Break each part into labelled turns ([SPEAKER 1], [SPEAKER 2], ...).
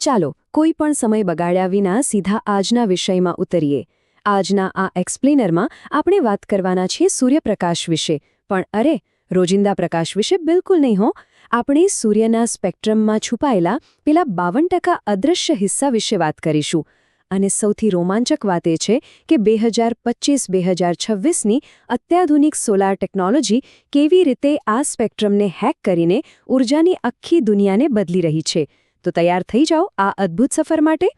[SPEAKER 1] ચાલો કોઈ પણ સમય બગાડ્યા વિના સીધા આજના વિષયમાં ઉતરીએ. આજના આ એક્સપ્લેનરમાં આપણે વાત કરવાના છીએ સૂર્યપ્રકાશ વિશે, પણ અરે, રોજિંદા પ્રકાશ વિશે બિલકુલ નહીં હો. આપણે સૂર્યના સ્પેક્ટ્રમમાં છુપાયેલા પેલા 52% અદૃશ્ય હિસ્સા વિશે વાત કરીશું. અને સૌથી રોમાંચક વાત એ છે કે 2025-2026ની અત્યાધુનિક સોલાર ટેકનોલોજી કેવી રીતે આ સ્પેક્ટ્રમને હેક કરીને ઊર્જાની આખી દુનિયાને બદલી રહી છે. તો તૈયાર થઈ જાઓ આ અદ્ભુત સફર માટે.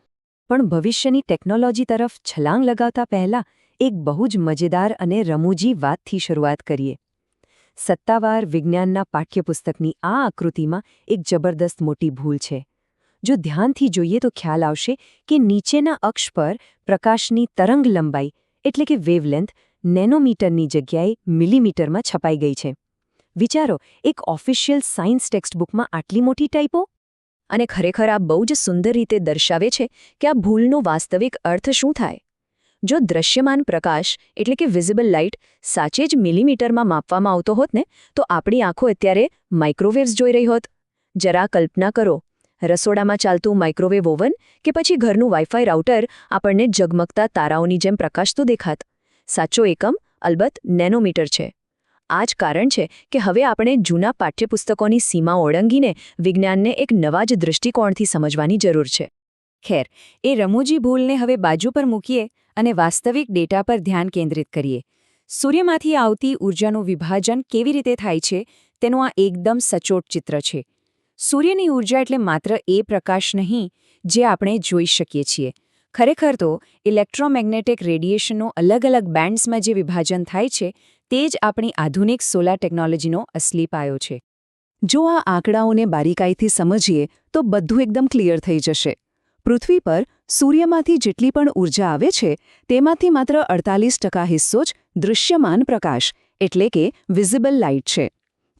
[SPEAKER 1] પણ ભવિષ્યની ટેકનોલોજી તરફ છલાંગ લગાવતા પહેલાં એક બહુ જ મજેદાર અને રમૂજી વાતથી શરૂઆત કરીએ. સત્તાવાર વિજ્ઞાનના પાઠ્યપુસ્તકની આ આકૃતિમાં એક જબરદસ્ત મોટી ભૂલ છે. જો ધ્યાનથી જોઈએ તો ખ્યાલ આવશે કે નીચેના અક્ષ પર પ્રકાશની તરંગ લંબાઈ એટલે કે વેવલેન્થ નેનોમીટરની જગ્યાએ મિલીમીટરમાં છપાઈ ગઈ છે. વિચારો, એક ઓફિશિયલ સાયન્સ ટેક્સ્ટબુકમાં આટલી મોટી ટાઈપો! અને ખરેખર આ બહુ જ સુંદર રીતે દર્શાવે છે કે આ ભૂલનો વાસ્તવિક અર્થ શું થાય. જો દ્રશ્યમાન પ્રકાશ એટલે કે વિઝિબલ લાઇટ સાચે જ મિલીમીટરમાં માપવામાં આવતો હોત ને, તો આપણી આંખો અત્યારે માઇક્રોવેવ્સ જોઈ રહી હોત. જરા કલ્પના કરો, રસોડામાં ચાલતું માઇક્રોવેવ ઓવન કે પછી ઘરનું વાઇફાઈ રાઉટર આપણને ઝગમગતા તારાઓની જેમ પ્રકાશતું દેખાત. સાચો એકમ અલબત્ત નેનોમીટર છે. આ જ કારણ છે કે હવે આપણે જૂના પાઠ્યપુસ્તકોની સીમા ઓળંગીને વિજ્ઞાનને એક નવા જ દૃષ્ટિકોણથી સમજવાની જરૂર છે. ખેર, એ રમૂજી ભૂલને હવે બાજુ પર મૂકીએ અને વાસ્તવિક ડેટા પર ધ્યાન કેન્દ્રિત કરીએ. સૂર્યમાંથી આવતી ઊર્જાનું વિભાજન કેવી રીતે થાય છે તેનું આ એકદમ સચોટ ચિત્ર છે. સૂર્યની ઊર્જા એટલે માત્ર એ પ્રકાશ નહીં જે આપણે જોઈ શકીએ છીએ. ખરેખર તો ઇલેક્ટ્રોમેગ્નેટિક રેડિયેશનનો અલગ અલગ બેન્ડ્સમાં જે વિભાજન થાય છે તે જ આપણી આધુનિક સોલાર ટેકનોલોજીનો અસલી પાયો છે. જો આ આંકડાઓને બારીકાઈથી સમજીએ તો બધું એકદમ ક્લિયર થઈ જશે. પૃથ્વી પર સૂર્યમાંથી જેટલી પણ ઊર્જા આવે છે તેમાંથી માત્ર 48% હિસ્સો જ દૃશ્યમાન પ્રકાશ એટલે કે વિઝિબલ લાઇટ છે.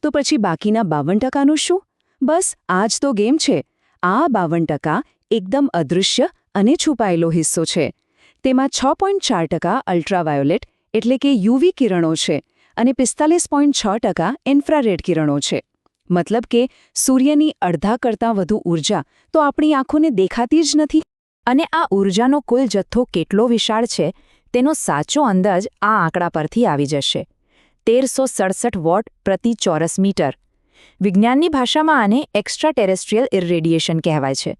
[SPEAKER 1] તો પછી બાકીના 52%નું શું? બસ આ જ તો ગેમ છે. આ 52% એકદમ અદૃશ્ય અને છુપાયેલો હિસ્સો છે. તેમાં 6.4% અલ્ટ્રાવાયોલેટ એટલે કે યુવી કિરણો છે અને 45.6% ઇન્ફ્રારેડ કિરણો છે. મતલબ કે સૂર્યની અડધા કરતાં વધુ ઊર્જા તો આપણી આંખોને દેખાતી જ નથી. અને આ ઊર્જાનો કુલ જથ્થો કેટલો વિશાળ છે તેનો સાચો અંદાજ આ આંકડા પરથી આવી જશે. 1367 વોટ પ્રતિ ચોરસ મીટર. વિજ્ઞાનની ભાષામાં આને એક્સ્ટ્રા ટેરેસ્ટ્રીયલ ઇરરેડિયેશન કહેવાય છે.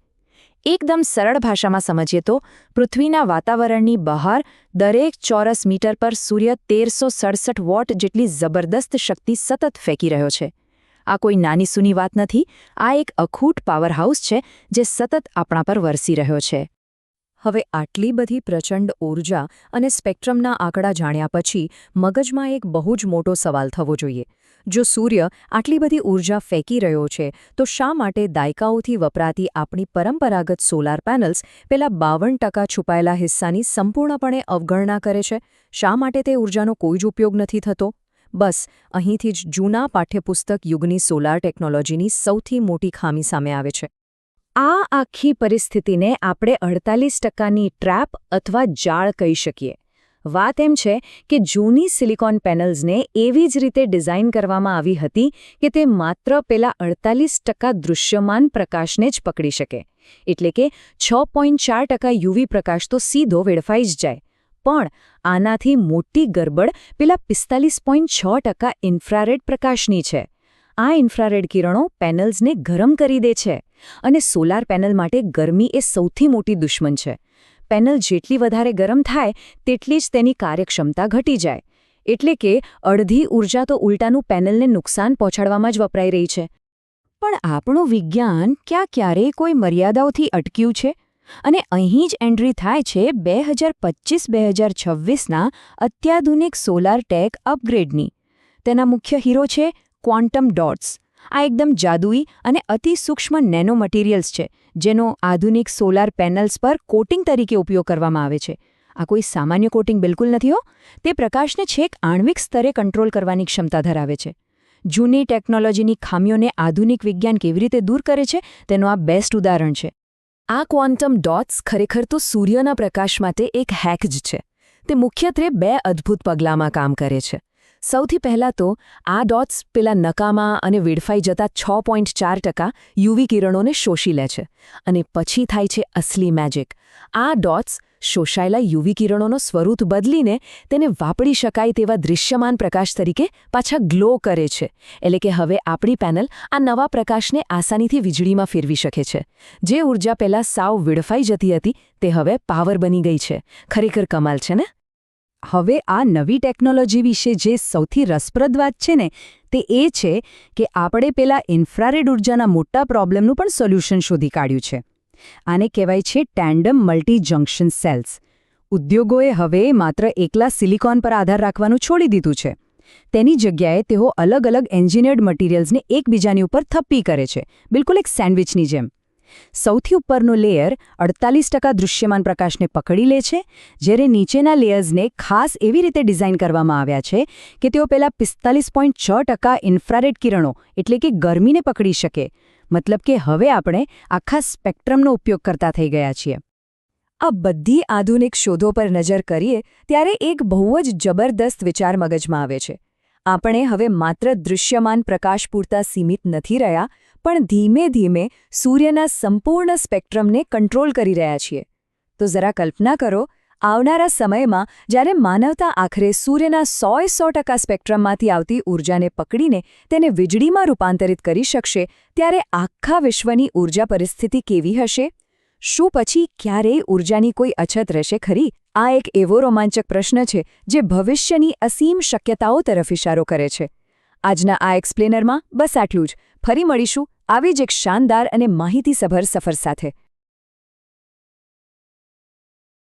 [SPEAKER 1] એકદમ સરળ ભાષામાં સમજીએ તો પૃથ્વીના વાતાવરણની બહાર દરેક ચોરસ મીટર પર સૂર્ય 1367 વોટ જેટલી જબરદસ્ત શક્તિ સતત ફેંકી રહ્યો છે. આ કોઈ નાની સૂની વાત નથી. આ એક અખૂટ પાવરહાઉસ છે જે સતત આપણા પર વરસી રહ્યો છે. હવે આટલી બધી પ્રચંડ ઊર્જા અને સ્પેક્ટ્રમના આંકડા જાણ્યા પછી મગજમાં એક બહુ જ મોટો સવાલ થવો જોઈએ. જો સૂર્ય આટલી બધી ઊર્જા ફેંકી રહ્યો છે તો શા માટે દાયકાઓથી વપરાતી આપણી પરંપરાગત સોલાર પેનલ્સ પેલા 52% છુપાયેલા હિસ્સાની સંપૂર્ણપણે અવગણના કરે છે? શા માટે તે ઊર્જાનો કોઈ જ ઉપયોગ નથી થતો? બસ અહીંથી જ જૂના પાઠ્યપુસ્તક યુગની સોલાર ટેકનોલોજીની સૌથી મોટી ખામી સામે આવે છે. આ આખી પરિસ્થિતિને આપણે 48%ની ટ્રેપ અથવા જાળ કહી શકીએ. વાત એમ છે કે જૂની સિલિકોન પેનલ્સને એવી જ રીતે ડિઝાઇન કરવામાં આવી હતી કે તે માત્ર પેલા 48% દૃશ્યમાન પ્રકાશને જ પકડી શકે. એટલે કે 6.4% યુવી પ્રકાશ તો સીધો વેડફાઈ જ જાય. પણ આનાથી મોટી ગરબડ પેલા 45.6% ઇન્ફ્રારેડ પ્રકાશની છે. આ ઇન્ફ્રારેડ કિરણો પેનલ્સને ગરમ કરી દે છે અને સોલાર પેનલ માટે ગરમી એ સૌથી મોટી દુશ્મન છે. પેનલ જેટલી વધારે ગરમ થાય તેટલી જ તેની કાર્યક્ષમતા ઘટી જાય. એટલે કે અડધી ઊર્જા તો ઉલટાનું પેનલને નુકસાન પહોંચાડવામાં જ વપરાઈ રહી છે. પણ આપણું વિજ્ઞાન ક્યારેય કોઈ મર્યાદાઓથી અટક્યું છે? અને અહીં જ એન્ટ્રી થાય છે 2025-2026ના અત્યાધુનિક સોલાર ટેક અપગ્રેડની. તેના મુખ્ય હીરો છે ક્વોન્ટમ ડોટ્સ. આ એકદમ જાદુઈ અને અતિ સૂક્ષ્મ નેનો મટીરિયલ્સ છે જેનો આધુનિક સોલાર પેનલ્સ પર કોટિંગ તરીકે ઉપયોગ કરવામાં આવે છે. આ કોઈ સામાન્ય કોટિંગ બિલકુલ નથી હો. તે પ્રકાશને છેક આણ્વિક સ્તરે કંટ્રોલ કરવાની ક્ષમતા ધરાવે છે. જૂની ટેકનોલોજીની ખામીઓને આધુનિક વિજ્ઞાન કેવી રીતે દૂર કરે છે તેનું આ બેસ્ટ ઉદાહરણ છે. આ ક્વોન્ટમ ડોટ્સ ખરેખર તો સૂર્યના પ્રકાશ માટે એક હેક જ છે. તે મુખ્યત્વે 2 અદ્ભુત પગલાંમાં કામ કરે છે. સૌથી પહેલાં તો આ ડોટ્સ પેલા નકામા અને વેડફાઈ જતા 6.4% યુવી કિરણોને શોષી લે છે અને પછી થાય છે અસલી મેજિક. આ ડોટ્સ શોષાયેલા યુવી કિરણોનો સ્વરૂપ બદલીને તેને વાપરી શકાય તેવા દૃશ્યમાન પ્રકાશ તરીકે પાછા ગ્લો કરે છે. એટલે કે હવે આપણી પેનલ આ નવા પ્રકાશને આસાનીથી વીજળીમાં ફેરવી શકે છે. જે ઊર્જા પહેલાં સાવ વેડફાઈ જતી હતી તે હવે પાવર બની ગઈ છે. ખરેખર કમાલ છે ને? હવે આ નવી ટેકનોલોજી વિશે જે સૌથી રસપ્રદ વાત છે ને તે એ છે કે આપણે પેલા ઇન્ફ્રારેડ ઊર્જાના મોટા પ્રોબ્લેમનું પણ સોલ્યુશન શોધી કાઢ્યું છે. આને કહેવાય છે ટેન્ડમ મલ્ટી જંક્શન સેલ્સ. ઉદ્યોગોએ હવે માત્ર એકલા સિલિકોન પર આધાર રાખવાનું છોડી દીધું છે. તેની જગ્યાએ તેઓ અલગ અલગ એન્જિનિયર્ડ મટીરિયલ્સને એકબીજાની ઉપર થપ્પી કરે છે, બિલકુલ એક સેન્ડવિચની જેમ. સૌથી ઉપરનો લેયર 48% દૃશ્યમાન પ્રકાશને પકડી લે છે, જ્યારે નીચેના લેયર્સને ખાસ એવી રીતે ડિઝાઇન કરવામાં આવ્યા છે કે તેઓ પહેલાં 45.6% ઇન્ફ્રારેડ કિરણો એટલે કે ગરમીને પકડી શકે. મતલબ કે હવે આપણે આખા સ્પેક્ટ્રમનો ઉપયોગ કરતા થઈ ગયા છીએ. આ બધી આધુનિક શોધો પર નજર કરીએ ત્યારે એક બહુ જ જબરદસ્ત વિચાર મગજમાં આવે છે. આપણે હવે માત્ર દૃશ્યમાન પ્રકાશ પૂરતા સીમિત નથી રહ્યા, પણ ધીમે ધીમે સૂર્યના સંપૂર્ણ સ્પેક્ટ્રમને કંટ્રોલ કરી રહ્યા છીએ. તો જરા કલ્પના કરો, આવનારા સમયમાં જ્યારે માનવતા આખરે સૂર્યના 100% સ્પેક્ટ્રમમાંથી આવતી ઊર્જાને પકડીને તેને વીજળીમાં રૂપાંતરિત કરી શકશે, ત્યારે આખા વિશ્વની ઊર્જા પરિસ્થિતિ કેવી હશે? શું પછી ક્યારેય ઊર્જાની કોઈ અછત રહેશે ખરી? આ એક એવો રોમાંચક પ્રશ્ન છે જે ભવિષ્યની અસીમ શક્યતાઓ તરફ ઇશારો કરે છે. આજના આ એક્સપ્લેનરમાં બસ આટલું જ. ફરી મળીશું આવી જ એક શાનદાર અને માહિતીસભર સફર સાથે.